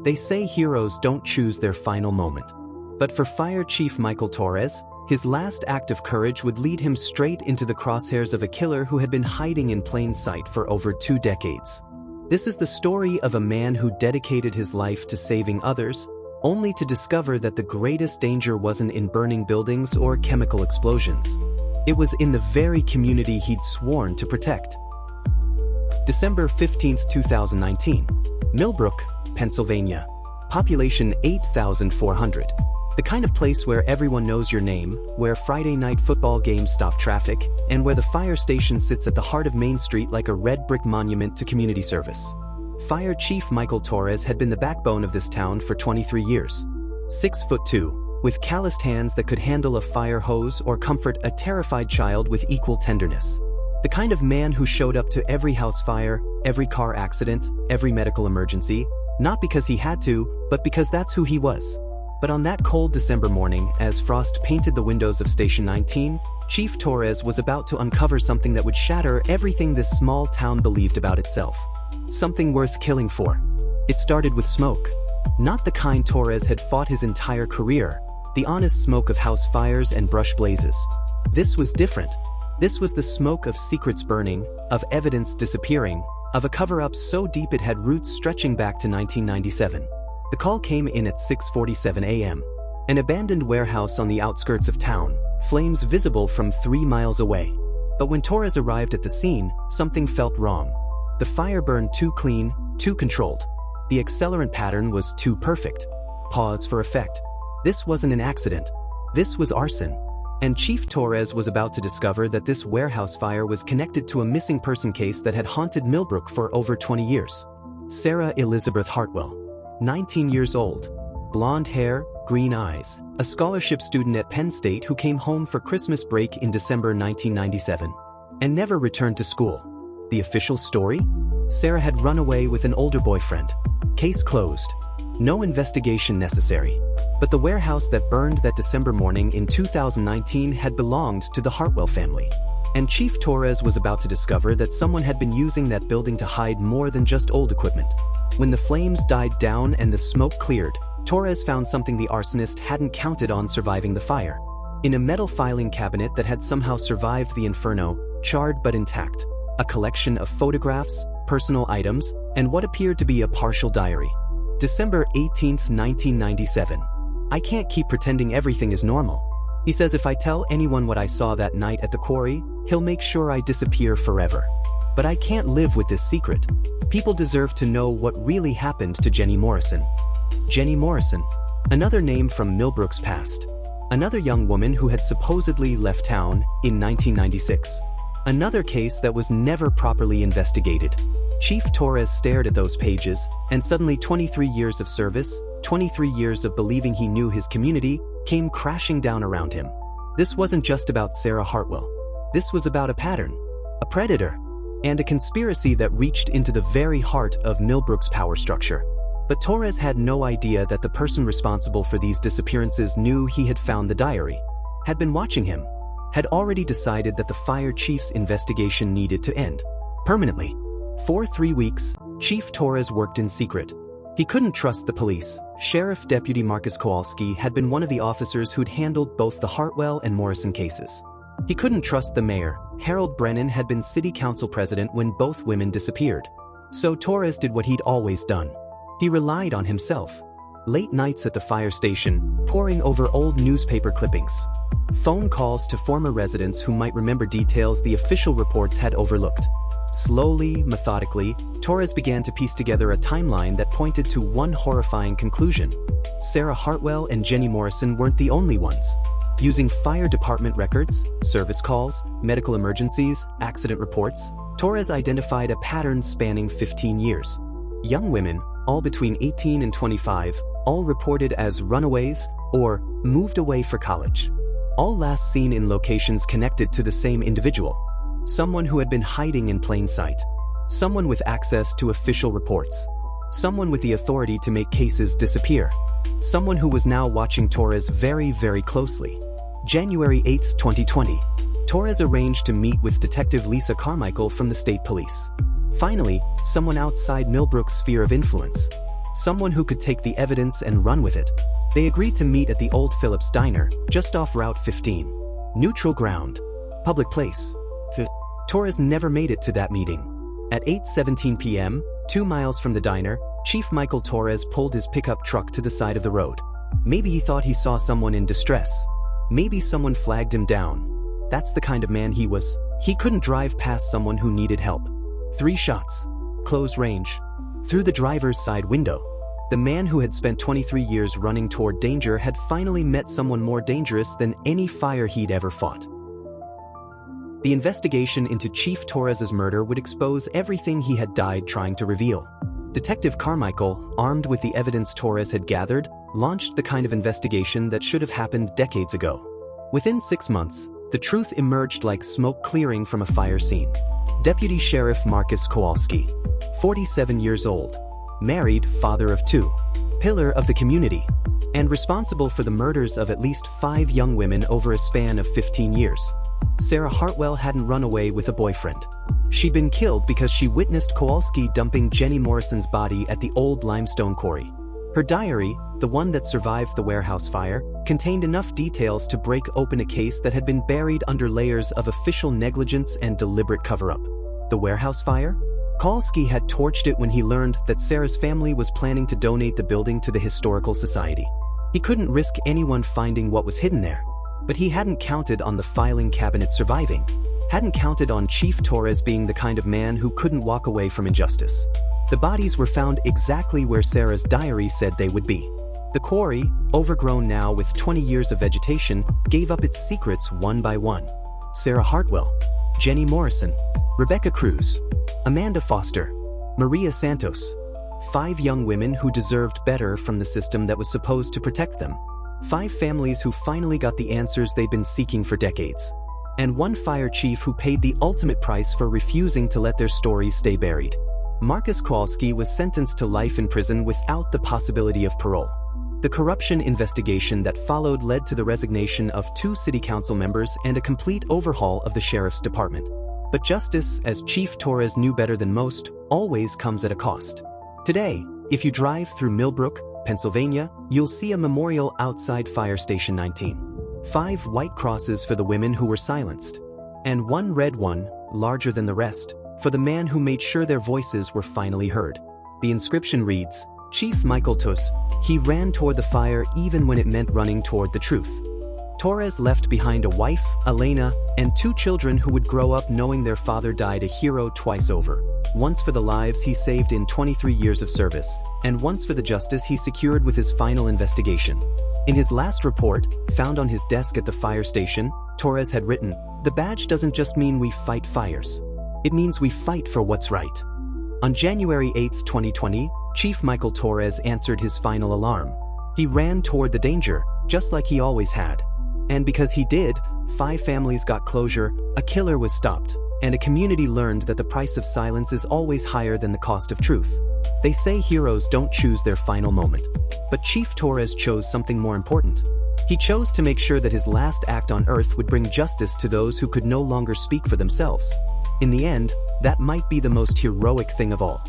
They say heroes don't choose their final moment. But for Fire Chief Michael Torres, his last act of courage would lead him straight into the crosshairs of a killer who had been hiding in plain sight for over 2 decades. This is the story of a man who dedicated his life to saving others, only to discover that the greatest danger wasn't in burning buildings or chemical explosions. It was in the very community he'd sworn to protect. December 15, 2019. Millbrook, Pennsylvania. Population 8,400. The kind of place where everyone knows your name, where Friday night football games stop traffic, and where the fire station sits at the heart of Main Street like a red brick monument to community service. Fire Chief Michael Torres had been the backbone of this town for 23 years. 6'2", with calloused hands that could handle a fire hose or comfort a terrified child with equal tenderness. The kind of man who showed up to every house fire, every car accident, every medical emergency, not because he had to, but because that's who he was. But on that cold December morning, as frost painted the windows of Station 19, Chief Torres was about to uncover something that would shatter everything this small town believed about itself. Something worth killing for. It started with smoke. Not the kind Torres had fought his entire career, the honest smoke of house fires and brush blazes. This was different. This was the smoke of secrets burning, of evidence disappearing, of a cover-up so deep it had roots stretching back to 1997. The call came in at 6:47 a.m. An abandoned warehouse on the outskirts of town, flames visible from 3 miles away. But when Torres arrived at the scene, something felt wrong. The fire burned too clean, too controlled. The accelerant pattern was too perfect. Pause for effect. This wasn't an accident. This was arson. And Chief Torres was about to discover that this warehouse fire was connected to a missing person case that had haunted Millbrook for over 20 years. Sarah Elizabeth Hartwell. 19 years old, blonde hair, green eyes, a scholarship student at Penn State who came home for Christmas break in December 1997 and never returned to school. The official story? Sarah had run away with an older boyfriend. Case closed. No investigation necessary. But the warehouse that burned that December morning in 2019 had belonged to the Hartwell family. And Chief Torres was about to discover that someone had been using that building to hide more than just old equipment. When the flames died down and the smoke cleared, Torres found something the arsonist hadn't counted on surviving the fire. In a metal filing cabinet that had somehow survived the inferno, charred but intact, a collection of photographs, personal items, and what appeared to be a partial diary. December 18, 1997. I can't keep pretending everything is normal. He says if I tell anyone what I saw that night at the quarry, he'll make sure I disappear forever. But I can't live with this secret. People deserve to know what really happened to Jenny Morrison. Jenny Morrison, another name from Millbrook's past. Another young woman who had supposedly left town in 1996. Another case that was never properly investigated. Chief Torres stared at those pages, and suddenly 23 years of service, 23 years of believing he knew his community, came crashing down around him. This wasn't just about Sarah Hartwell. This was about a pattern, a predator, and a conspiracy that reached into the very heart of Millbrook's power structure. But Torres had no idea that the person responsible for these disappearances knew he had found the diary, had been watching him, had already decided that the fire chief's investigation needed to end. Permanently. For 3 weeks, Chief Torres worked in secret. He couldn't trust the police. Sheriff Deputy Marcus Kowalski had been one of the officers who'd handled both the Hartwell and Morrison cases. He couldn't trust the mayor. Harold Brennan had been city council president when both women disappeared. So Torres did what he'd always done. He relied on himself. Late nights at the fire station, poring over old newspaper clippings. Phone calls to former residents who might remember details the official reports had overlooked. Slowly, methodically, Torres began to piece together a timeline that pointed to one horrifying conclusion. Sarah Hartwell and Jenny Morrison weren't the only ones. Using fire department records, service calls, medical emergencies, accident reports, Torres identified a pattern spanning 15 years. Young women, all between 18 and 25, all reported as runaways or moved away for college. All last seen in locations connected to the same individual. Someone who had been hiding in plain sight. Someone with access to official reports. Someone with the authority to make cases disappear. Someone who was now watching Torres very, very closely. January 8, 2020. Torres arranged to meet with Detective Lisa Carmichael from the state police. Finally, someone outside Millbrook's sphere of influence. someone who could take the evidence and run with it. They agreed to meet at the Old Phillips Diner, just off Route 15. Neutral ground. Public place. Torres never made it to that meeting. At 8:17 p.m., 2 miles from the diner, Chief Michael Torres pulled his pickup truck to the side of the road. Maybe he thought he saw someone in distress. Maybe someone flagged him down. That's the kind of man he was. He couldn't drive past someone who needed help. 3 shots. Close range. Through the driver's side window. The man who had spent 23 years running toward danger had finally met someone more dangerous than any fire he'd ever fought. The investigation into Chief Torres's murder would expose everything he had died trying to reveal. Detective Carmichael, armed with the evidence Torres had gathered, launched the kind of investigation that should have happened decades ago. Within 6 months, the truth emerged like smoke clearing from a fire scene. Deputy Sheriff Marcus Kowalski, 47 years old, married, father of 2, pillar of the community, and responsible for the murders of at least 5 young women over a span of 15 years. Sarah Hartwell hadn't run away with a boyfriend. She'd been killed because she witnessed Kowalski dumping Jenny Morrison's body at the old limestone quarry. Her diary, the one that survived the warehouse fire, contained enough details to break open a case that had been buried under layers of official negligence and deliberate cover-up. The warehouse fire? Kowalski had torched it when he learned that Sarah's family was planning to donate the building to the Historical Society. He couldn't risk anyone finding what was hidden there. But he hadn't counted on the filing cabinet surviving. Hadn't counted on Chief Torres being the kind of man who couldn't walk away from injustice. The bodies were found exactly where Sarah's diary said they would be. The quarry, overgrown now with 20 years of vegetation, gave up its secrets one by one. Sarah Hartwell, Jenny Morrison, Rebecca Cruz, Amanda Foster, Maria Santos. 5 young women who deserved better from the system that was supposed to protect them. 5 families who finally got the answers they'd been seeking for decades. And 1 fire chief who paid the ultimate price for refusing to let their stories stay buried. Marcus Kowalski was sentenced to life in prison without the possibility of parole. The corruption investigation that followed led to the resignation of 2 city council members and a complete overhaul of the sheriff's department. But justice, as Chief Torres knew better than most, always comes at a cost. Today, if you drive through Millbrook, Pennsylvania, you'll see a memorial outside Fire Station 19. 5 white crosses for the women who were silenced. And 1 red one, larger than the rest, for the man who made sure their voices were finally heard. The inscription reads, Chief Michael Torres, he ran toward the fire even when it meant running toward the truth. Torres left behind a wife, Elena, and 2 children who would grow up knowing their father died a hero twice over. Once for the lives he saved in 23 years of service, and once for the justice he secured with his final investigation. In his last report, found on his desk at the fire station, Torres had written, "The badge doesn't just mean we fight fires. It means we fight for what's right." On January 8, 2020, Chief Michael Torres answered his final alarm. He ran toward the danger, just like he always had. And because he did, 5 families got closure, a killer was stopped, and a community learned that the price of silence is always higher than the cost of truth. They say heroes don't choose their final moment. But Chief Torres chose something more important. He chose to make sure that his last act on Earth would bring justice to those who could no longer speak for themselves. In the end, that might be the most heroic thing of all.